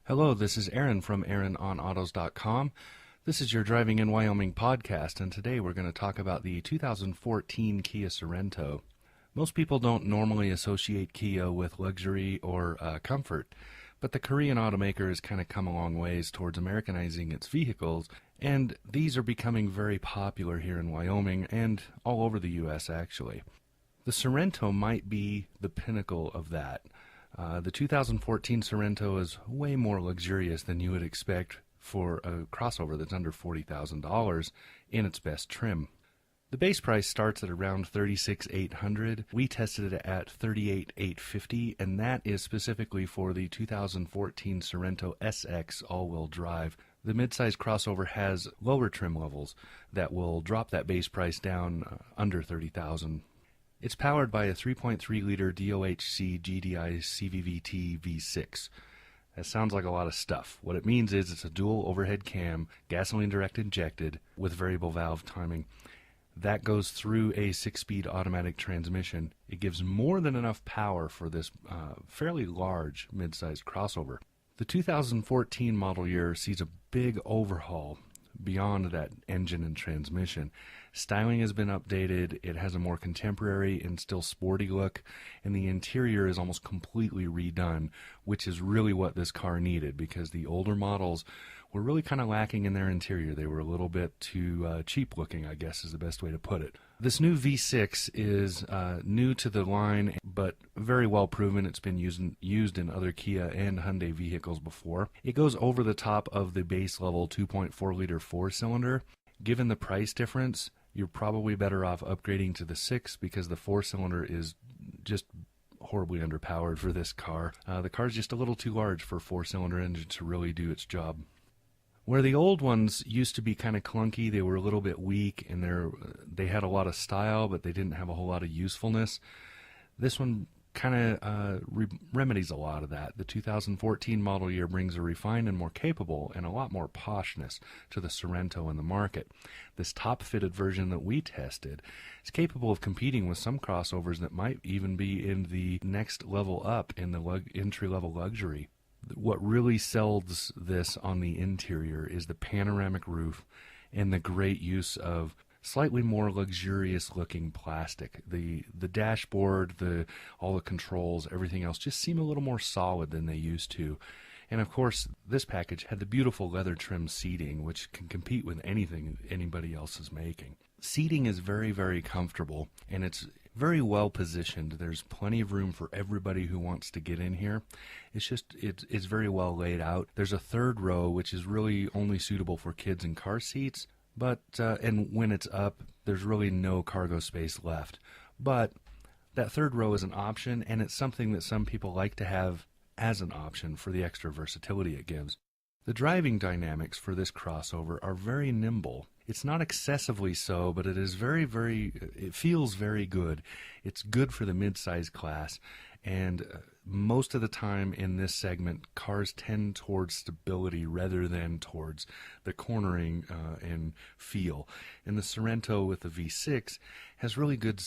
Hello, this is Aaron from AaronOnAutos.com. This is your Driving in Wyoming podcast, and today we're going to talk about the 2014 Kia Sorento. Most people don't normally associate Kia with luxury or comfort, but the Korean automaker has kind of come a long ways towards Americanizing its vehicles, and these are becoming very popular here in Wyoming and all over the U.S. actually. The Sorento might be the pinnacle of that. The 2014 Sorento is way more luxurious than you would expect for a crossover that's under $40,000 in its best trim. The base price starts at around $36,800. We tested it at $38,850, and that is specifically for the 2014 Sorento SX all-wheel drive. The midsize crossover has lower trim levels that will drop that base price down under $30,000. It's powered by a 3.3-liter DOHC GDI CVVT V6. That sounds like a lot of stuff. What it means is it's a dual overhead cam, gasoline direct injected, with variable valve timing. That goes through a 6-speed automatic transmission. It gives more than enough power for this fairly large mid-sized crossover. The 2014 model year sees a big overhaul beyond that engine and transmission. Styling has been updated, it has a more contemporary and still sporty look, and the interior is almost completely redone, which is really what this car needed, because the older models were really kind of lacking in their interior. They were a little bit too cheap looking, I guess is the best way to put it. This new V6 is new to the line, but very well proven. It's been used in other Kia and Hyundai vehicles before. It goes over the top of the base level 2.4-liter four-cylinder. Given the price difference, you're probably better off upgrading to the 6 because the four-cylinder is just horribly underpowered for this car. The car's just a little too large for a four-cylinder engine to really do its job. Where the old ones used to be kind of clunky, they were a little bit weak, and they had a lot of style, but they didn't have a whole lot of usefulness. This one kind of remedies a lot of that. The 2014 model year brings a refined and more capable and a lot more poshness to the Sorento in the market. This top-fitted version that we tested is capable of competing with some crossovers that might even be in the next level up in the entry-level luxury. What really sells this on the interior is the panoramic roof and the great use of slightly more luxurious looking plastic. The dashboard, all the controls, everything else just seem a little more solid than they used to. And of course, this package had the beautiful leather trim seating, which can compete with anything anybody else is making. Seating is very, very comfortable, and it's very well positioned. There's plenty of room for everybody who wants to get in here. It's very well laid out. There's a third row, which is really only suitable for kids in car seats, but and when it's up, there's really no cargo space left. But that third row is an option, and it's something that some people like to have as an option for the extra versatility it gives. The driving dynamics for this crossover are very nimble. It's not excessively so, but it is it feels very good. It's good for the mid-size class, and most of the time in this segment, cars tend towards stability rather than towards the cornering and feel. And the Sorento with the V6 has really good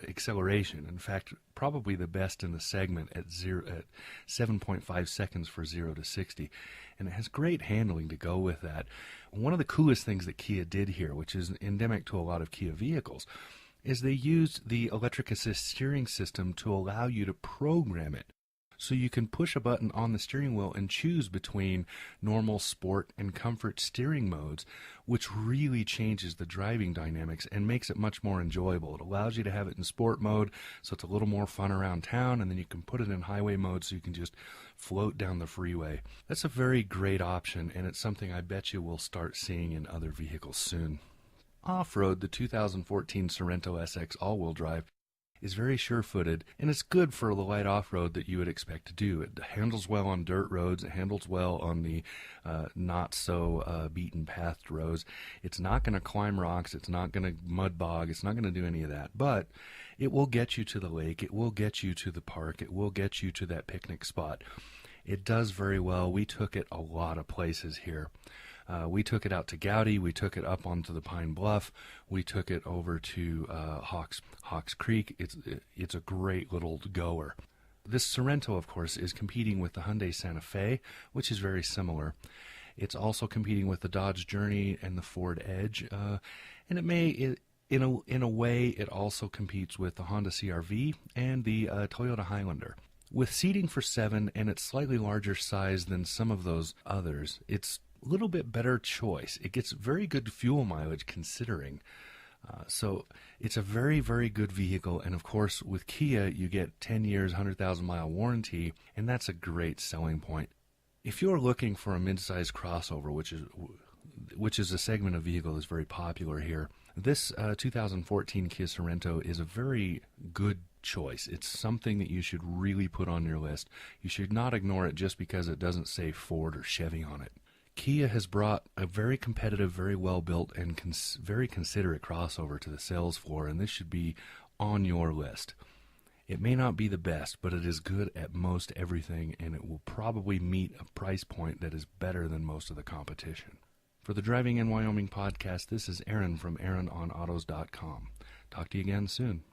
acceleration. In fact, probably the best in the segment at 7.5 seconds for 0 to 60. And it has great handling to go with that. One of the coolest things that Kia did here, which is endemic to a lot of Kia vehicles, is they used the electric assist steering system to allow you to program it. So you can push a button on the steering wheel and choose between normal, sport, and comfort steering modes, which really changes the driving dynamics and makes it much more enjoyable. It allows you to have it in sport mode, so it's a little more fun around town, and then you can put it in highway mode so you can just float down the freeway. That's a very great option, and it's something I bet you we'll start seeing in other vehicles soon. Off-road, the 2014 Sorento SX all-wheel drive is very sure-footed, and it's good for the light off-road that you would expect to do. It handles well on dirt roads, it handles well on the not-so-beaten-pathed roads. It's not going to climb rocks, it's not going to mud bog, it's not going to do any of that, but it will get you to the lake, it will get you to the park, it will get you to that picnic spot. It does very well. We took it a lot of places here. We took it out to Gowdy, we took it up onto the Pine Bluff, we took it over to Hawks Creek. It's a great little goer. This Sorento, of course, is competing with the Hyundai Santa Fe, which is very similar. It's also competing with the Dodge Journey and the Ford Edge, and in a way, it also competes with the Honda CR-V and the Toyota Highlander. With seating for 7 and its slightly larger size than some of those others, it's a little bit better choice. It gets very good fuel mileage considering. So it's a very, very good vehicle, and of course with Kia you get 10 years, 100,000 mile warranty, and that's a great selling point. If you're looking for a mid-size crossover, which is a segment of vehicle that's very popular here, this 2014 Kia Sorento is a very good choice. It's something that you should really put on your list. You should not ignore it just because it doesn't say Ford or Chevy on it. Kia has brought a very competitive, very well-built, and very considerate crossover to the sales floor, and this should be on your list. It may not be the best, but it is good at most everything, and it will probably meet a price point that is better than most of the competition. For the Driving in Wyoming podcast, this is Aaron from AaronOnAutos.com. Talk to you again soon.